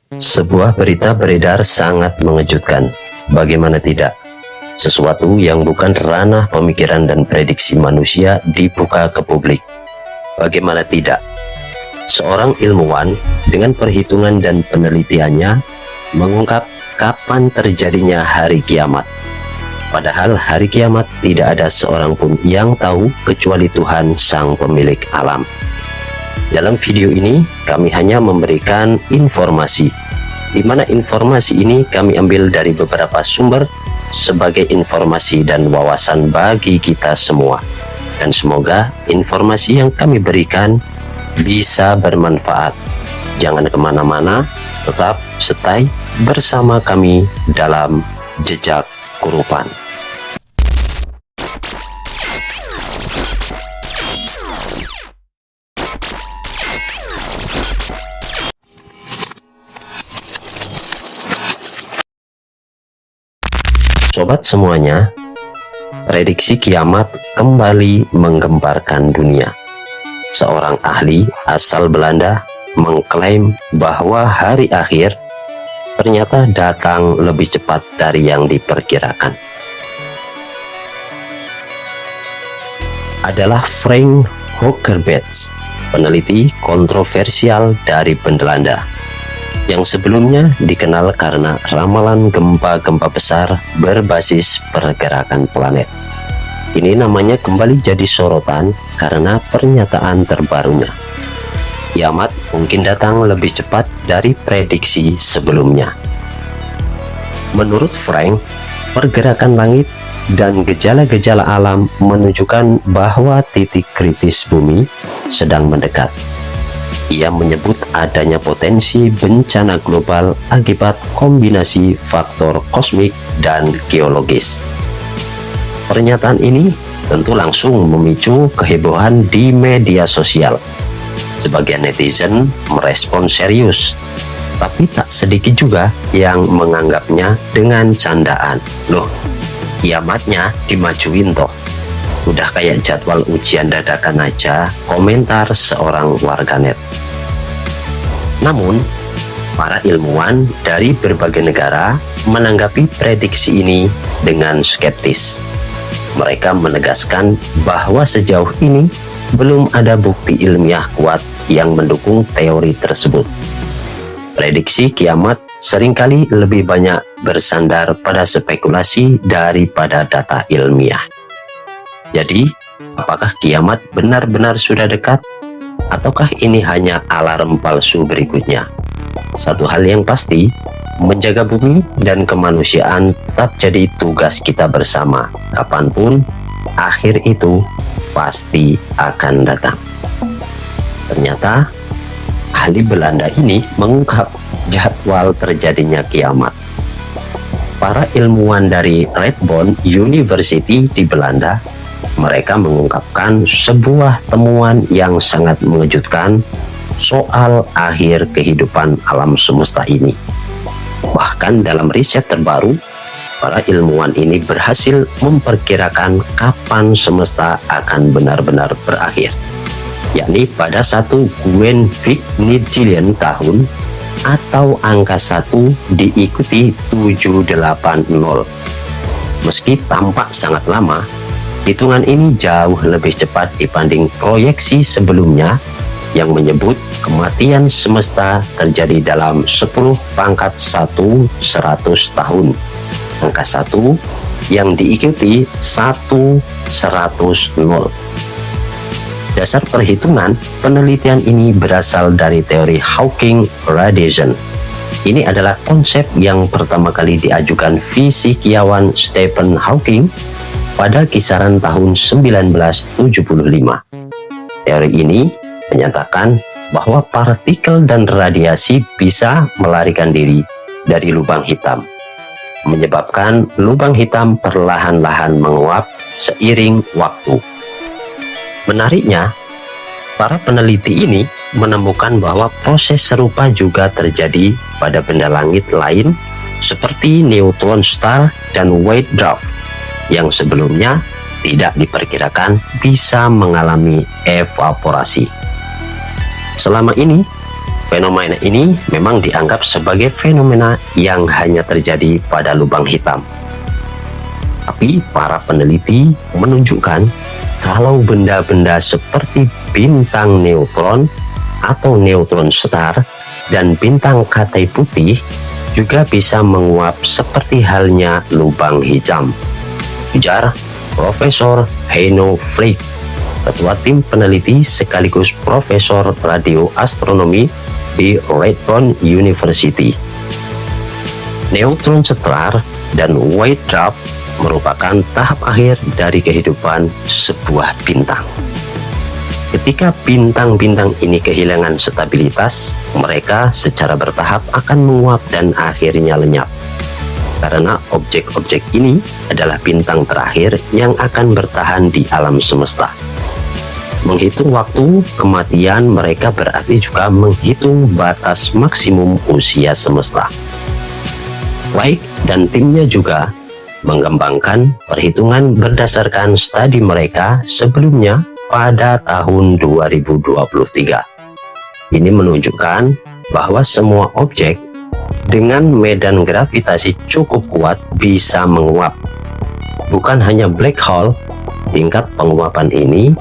Sebuah berita beredar sangat mengejutkan. Bagaimana tidak? Sesuatu yang bukan ranah pemikiran dan prediksi manusia dibuka ke publik. Bagaimana tidak? Seorang ilmuwan dengan perhitungan dan penelitiannya mengungkap kapan terjadinya hari kiamat. Padahal hari kiamat tidak ada seorang pun yang tahu kecuali Tuhan Sang Pemilik alam. Dalam video ini kami hanya memberikan informasi, di mana informasi ini kami ambil dari beberapa sumber sebagai informasi dan wawasan bagi kita semua. Dan semoga informasi yang kami berikan bisa bermanfaat. Jangan kemana-mana, tetap stay bersama kami dalam Jejak Kurupan. Sobat semuanya, prediksi kiamat kembali menggemparkan dunia. Seorang ahli asal Belanda mengklaim bahwa hari akhir ternyata datang lebih cepat dari yang diperkirakan. Adalah Frank Hogerbets, peneliti kontroversial dari Belanda, yang sebelumnya dikenal karena ramalan gempa-gempa besar berbasis pergerakan planet. Ini namanya kembali jadi sorotan karena pernyataan terbarunya. Kiamat mungkin datang lebih cepat dari prediksi sebelumnya. Menurut Frank, pergerakan langit dan gejala-gejala alam menunjukkan bahwa titik kritis bumi sedang mendekat. Ia menyebut adanya potensi bencana global akibat kombinasi faktor kosmik dan geologis. Pernyataan ini tentu langsung memicu kehebohan di media sosial. Sebagian netizen merespon serius, tapi tak sedikit juga yang menganggapnya dengan candaan. Loh, kiamatnya dimajuin toh. Udah kayak jadwal ujian dadakan aja, komentar seorang warganet. Namun, para ilmuwan dari berbagai negara menanggapi prediksi ini dengan skeptis. Mereka menegaskan bahwa sejauh ini belum ada bukti ilmiah kuat yang mendukung teori tersebut. Prediksi kiamat seringkali lebih banyak bersandar pada spekulasi daripada data ilmiah. Jadi, apakah kiamat benar-benar sudah dekat? Ataukah ini hanya alarm palsu berikutnya? Satu hal yang pasti, menjaga bumi dan kemanusiaan tetap jadi tugas kita bersama. Kapanpun, akhir itu pasti akan datang. Ternyata, ahli Belanda ini mengungkap jadwal terjadinya kiamat. Para ilmuwan dari Radboud University di Belanda, mereka mengungkapkan sebuah temuan yang sangat mengejutkan soal akhir kehidupan alam semesta ini. Bahkan dalam riset terbaru, para ilmuwan ini berhasil memperkirakan kapan semesta akan benar-benar berakhir, yakni pada 1 Gwenfignigian tahun atau angka 1 diikuti 780. Meski tampak sangat lama, hitungan ini jauh lebih cepat dibanding proyeksi sebelumnya yang menyebut kematian semesta terjadi dalam 10⁻⁻⁰ 100 tahun. Angka 1 yang diikuti 1/100. Dasar perhitungan penelitian ini berasal dari teori Hawking radiation. Ini adalah konsep yang pertama kali diajukan fisikawan Stephen Hawking pada kisaran tahun 1975. Teori ini menyatakan bahwa partikel dan radiasi bisa melarikan diri dari lubang hitam, menyebabkan lubang hitam perlahan-lahan menguap seiring waktu. Menariknya, para peneliti ini menemukan bahwa proses serupa juga terjadi pada benda langit lain seperti neutron star dan white dwarf yang sebelumnya tidak diperkirakan bisa mengalami evaporasi. Selama ini, Fenomena ini memang dianggap sebagai fenomena yang hanya terjadi pada lubang hitam. Tapi para peneliti menunjukkan kalau benda-benda seperti bintang neutron atau neutron star dan bintang katai putih juga bisa menguap seperti halnya lubang hitam, ujar Profesor Heino Frick, ketua tim peneliti sekaligus profesor radioastronomi di Radboud University. Neutron star dan white dwarf merupakan tahap akhir dari kehidupan sebuah bintang. Ketika bintang-bintang ini kehilangan stabilitas, mereka secara bertahap akan menguap dan akhirnya lenyap. Karena objek-objek ini adalah bintang terakhir yang akan bertahan di alam semesta. Menghitung waktu kematian mereka berarti juga menghitung batas maksimum usia semesta. White dan timnya juga mengembangkan perhitungan berdasarkan studi mereka sebelumnya pada tahun 2023. Ini menunjukkan bahwa semua objek dengan medan gravitasi cukup kuat bisa menguap. Bukan hanya black hole, tingkat penguapan ini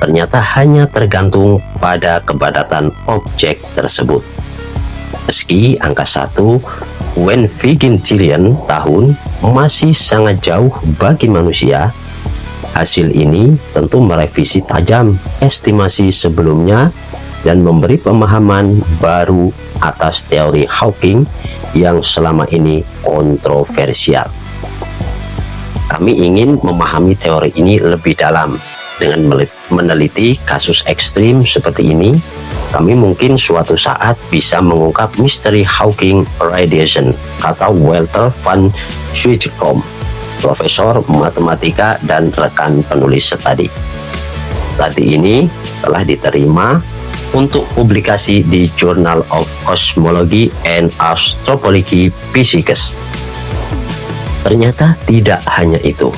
ternyata hanya tergantung pada kepadatan objek tersebut. Meski angka 1 Quintillion tahun masih sangat jauh bagi manusia, hasil ini tentu merevisi tajam estimasi sebelumnya dan memberi pemahaman baru atas teori Hawking yang selama ini kontroversial. Kami ingin memahami teori ini lebih dalam. Dengan meneliti kasus ekstrim seperti ini, kami mungkin suatu saat bisa mengungkap misteri Hawking radiation, kata Walter van Zwijcom, profesor matematika dan rekan penulis studi. Studi ini telah diterima untuk publikasi di Journal of Cosmology and Astrophysics Physics. Ternyata tidak hanya itu.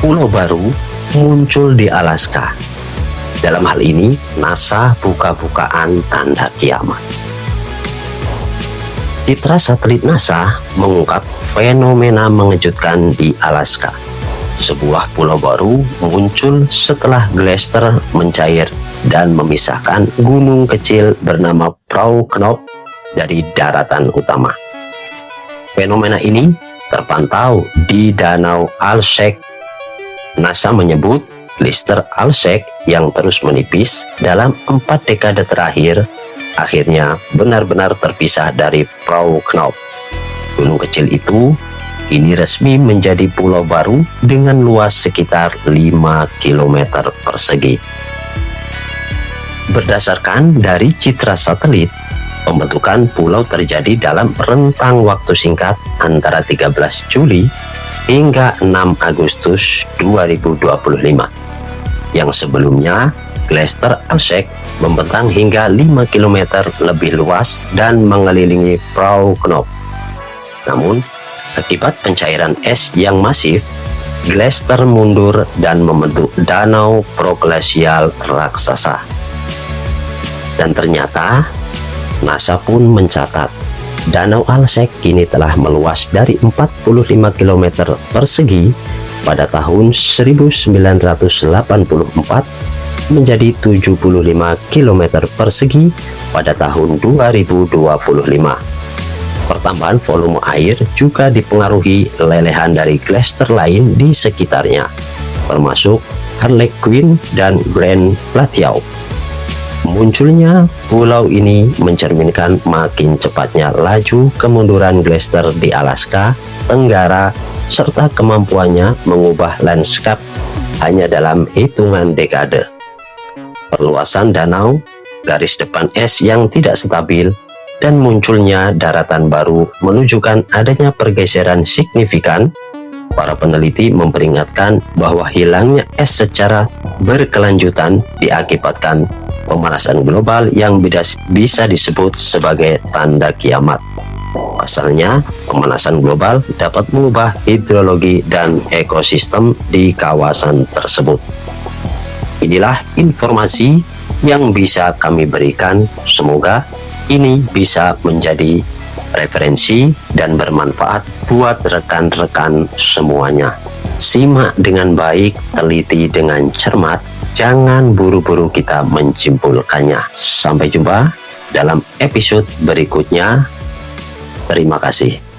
Pulau baru muncul di Alaska. Dalam hal ini, NASA buka-bukaan tanda kiamat. Citra satelit NASA mengungkap fenomena mengejutkan di Alaska. Sebuah pulau baru muncul setelah glacier mencair dan memisahkan gunung kecil bernama Prau Knop dari daratan utama. Fenomena ini terpantau di Danau Alsek. NASA menyebut glacier Alsek yang terus menipis dalam 4 dekade terakhir akhirnya benar-benar terpisah dari Prau Knop. Gunung kecil itu kini resmi menjadi pulau baru dengan luas sekitar 5 km persegi. Berdasarkan dari citra satelit, pembentukan pulau terjadi dalam rentang waktu singkat antara 13 Juli hingga 6 Agustus 2025. Yang sebelumnya, glacier Alsek membentang hingga 5 km lebih luas dan mengelilingi Prau Knop. Namun, akibat pencairan es yang masif, glacier mundur dan membentuk danau proglasial raksasa. Dan ternyata, NASA pun mencatat Danau Alsek kini telah meluas dari 45 km persegi pada tahun 1984 menjadi 75 km persegi pada tahun 2025. Pertambahan volume air juga dipengaruhi lelehan dari glacier lain di sekitarnya, termasuk Harlequin dan Grand Plateau. Munculnya pulau ini mencerminkan makin cepatnya laju kemunduran glacier di Alaska Tenggara serta kemampuannya mengubah lanskap hanya dalam hitungan dekade. Perluasan danau, garis depan es yang tidak stabil, dan munculnya daratan baru menunjukkan adanya pergeseran signifikan. Para peneliti memperingatkan bahwa hilangnya es secara berkelanjutan diakibatkan pemanasan global yang bisa disebut sebagai tanda kiamat. Pasalnya, pemanasan global dapat mengubah hidrologi dan ekosistem di kawasan tersebut. Inilah informasi yang bisa kami berikan. Semoga Ini bisa menjadi referensi dan bermanfaat buat rekan-rekan semuanya. Simak dengan baik, teliti dengan cermat, jangan buru-buru kita menyimpulkannya. Sampai jumpa dalam episode berikutnya. Terima kasih.